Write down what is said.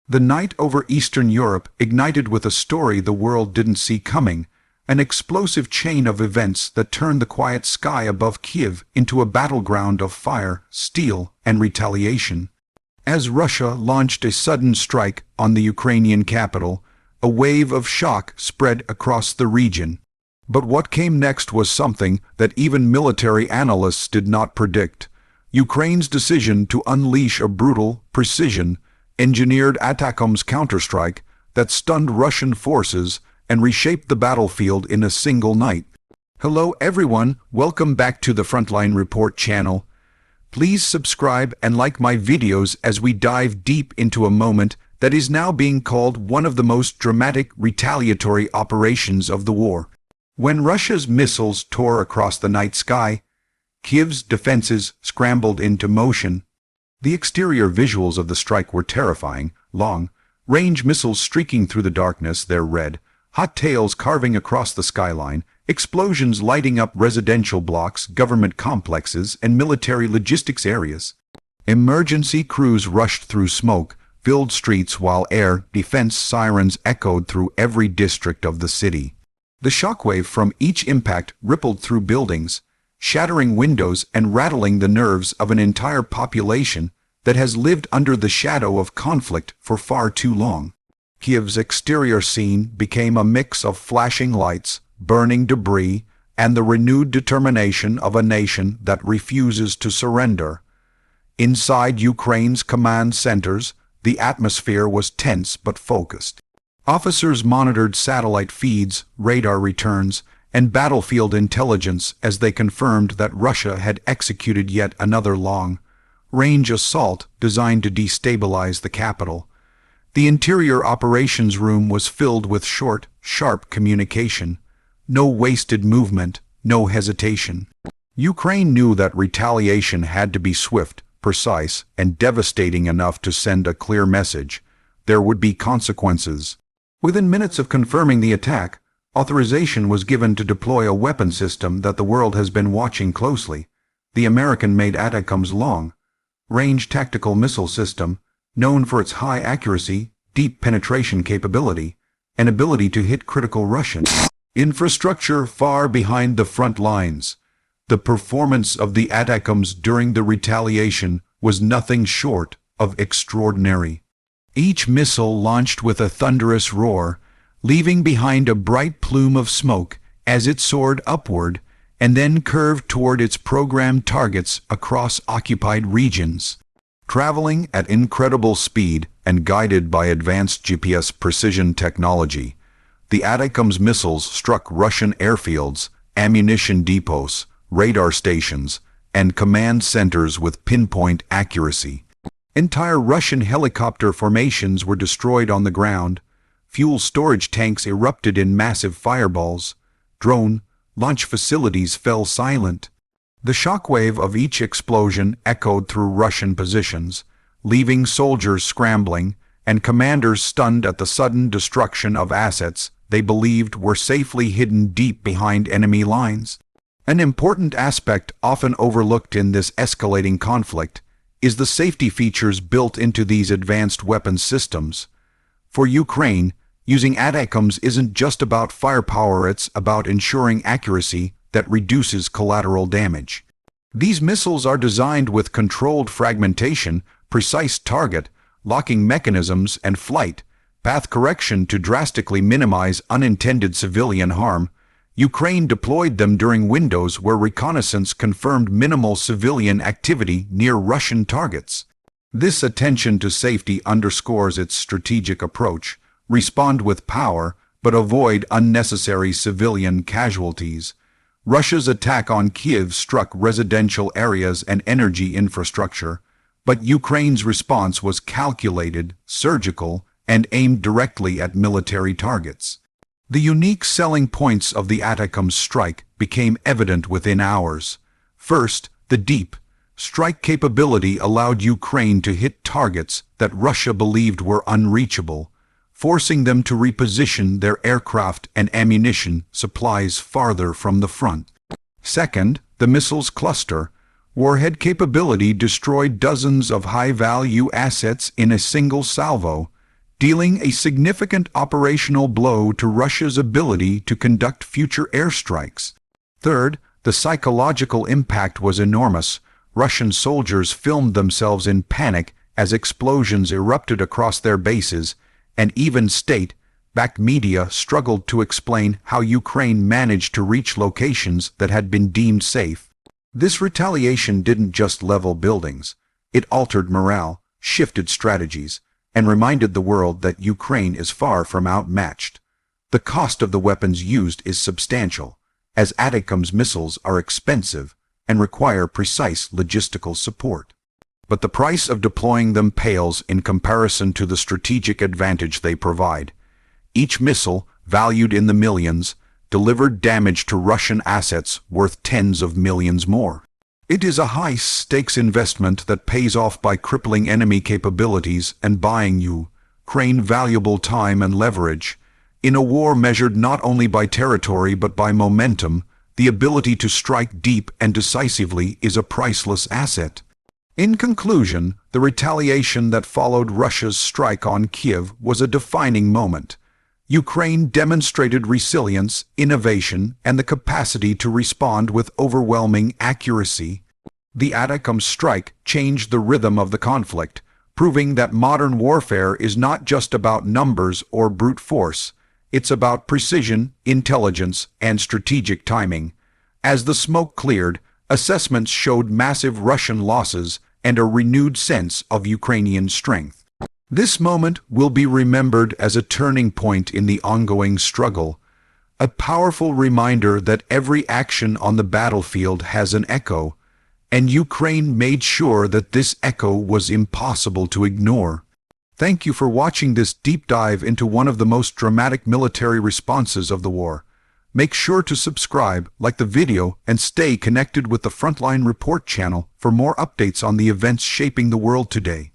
The night over Eastern Europe ignited with a story the world didn't see coming, an explosive chain of events that turned the quiet sky above Kiev into a battleground of fire, steel, and retaliation. As Russia launched a sudden strike on the Ukrainian capital, a wave of shock spread across the region. But what came next was something that even military analysts did not predict: Ukraine's decision to unleash a brutal, precision-engineered ATACMS counterstrike that stunned Russian forces and reshaped the battlefield in a single night. Hello everyone, welcome back to the Frontline Report channel. Please subscribe and like my videos as we dive deep into a moment that is now being called one of the most dramatic retaliatory operations of the war. When Russia's missiles tore across the night sky, Kiev's defenses scrambled into motion. The exterior visuals of the strike were terrifying: long-range missiles streaking through the darkness, their red, hot tails carving across the skyline, explosions lighting up residential blocks, government complexes, and military logistics areas. Emergency crews rushed through smoke-filled streets while air defense sirens echoed through every district of the city. The shockwave from each impact rippled through buildings, shattering windows and rattling the nerves of an entire population that has lived under the shadow of conflict for far too long. Kiev's exterior scene became a mix of flashing lights, burning debris, and the renewed determination of a nation that refuses to surrender. Inside Ukraine's command centers, the atmosphere was tense but focused. Officers monitored satellite feeds, radar returns, and battlefield intelligence as they confirmed that Russia had executed yet another long-range assault designed to destabilize the capital. The interior operations room was filled with short, sharp communication. No wasted movement, no hesitation. Ukraine knew that retaliation had to be swift, precise, and devastating enough to send a clear message: there would be consequences. Within minutes of confirming the attack, authorization was given to deploy a weapon system that the world has been watching closely: the American-made ATACMS long-range tactical missile system, known for its high accuracy, deep penetration capability, and ability to hit critical Russian infrastructure far behind the front lines. The performance of the ATACMS during the retaliation was nothing short of extraordinary. Each missile launched with a thunderous roar, leaving behind a bright plume of smoke as it soared upward and then curved toward its programmed targets across occupied regions. Traveling at incredible speed and guided by advanced GPS precision technology, the ATACMS missiles struck Russian airfields, ammunition depots, radar stations, and command centers with pinpoint accuracy. Entire Russian helicopter formations were destroyed on the ground. Fuel storage tanks erupted in massive fireballs. Drone launch facilities fell silent. The shockwave of each explosion echoed through Russian positions, leaving soldiers scrambling and commanders stunned at the sudden destruction of assets they believed were safely hidden deep behind enemy lines. An important aspect often overlooked in this escalating conflict is the safety features built into these advanced weapons systems. For Ukraine, using ATACMS isn't just about firepower, it's about ensuring accuracy that reduces collateral damage. These missiles are designed with controlled fragmentation, precise target locking mechanisms, and flight path correction to drastically minimize unintended civilian harm. Ukraine deployed them during windows where reconnaissance confirmed minimal civilian activity near Russian targets. This attention to safety underscores its strategic approach: respond with power, but avoid unnecessary civilian casualties. Russia's attack on Kiev struck residential areas and energy infrastructure, but Ukraine's response was calculated, surgical, and aimed directly at military targets. The unique selling points of the ATACMS strike became evident within hours. First, the deep strike capability allowed Ukraine to hit targets that Russia believed were unreachable, forcing them to reposition their aircraft and ammunition supplies farther from the front. Second, the missiles cluster warhead capability destroyed dozens of high-value assets in a single salvo, dealing a significant operational blow to Russia's ability to conduct future airstrikes. Third, the psychological impact was enormous. Russian soldiers filmed themselves in panic as explosions erupted across their bases, and even state-backed media struggled to explain how Ukraine managed to reach locations that had been deemed safe. This retaliation didn't just level buildings. It altered morale, shifted strategies, and reminded the world that Ukraine is far from outmatched. The cost of the weapons used is substantial, as ATACMS missiles are expensive and require precise logistical support. But the price of deploying them pales in comparison to the strategic advantage they provide. Each missile, valued in the millions, delivered damage to Russian assets worth tens of millions more. It is a high-stakes investment that pays off by crippling enemy capabilities and buying Ukraine valuable time and leverage. In a war measured not only by territory but by momentum, the ability to strike deep and decisively is a priceless asset. In conclusion, the retaliation that followed Russia's strike on Kiev was a defining moment. Ukraine demonstrated resilience, innovation, and the capacity to respond with overwhelming accuracy. The ATACMS strike changed the rhythm of the conflict, proving that modern warfare is not just about numbers or brute force. It's about precision, intelligence, and strategic timing. As the smoke cleared, assessments showed massive Russian losses and a renewed sense of Ukrainian strength. This moment will be remembered as a turning point in the ongoing struggle, a powerful reminder that every action on the battlefield has an echo, and Ukraine made sure that this echo was impossible to ignore. Thank you for watching this deep dive into one of the most dramatic military responses of the war. Make sure to subscribe, like the video, and stay connected with the Frontline Report channel for more updates on the events shaping the world today.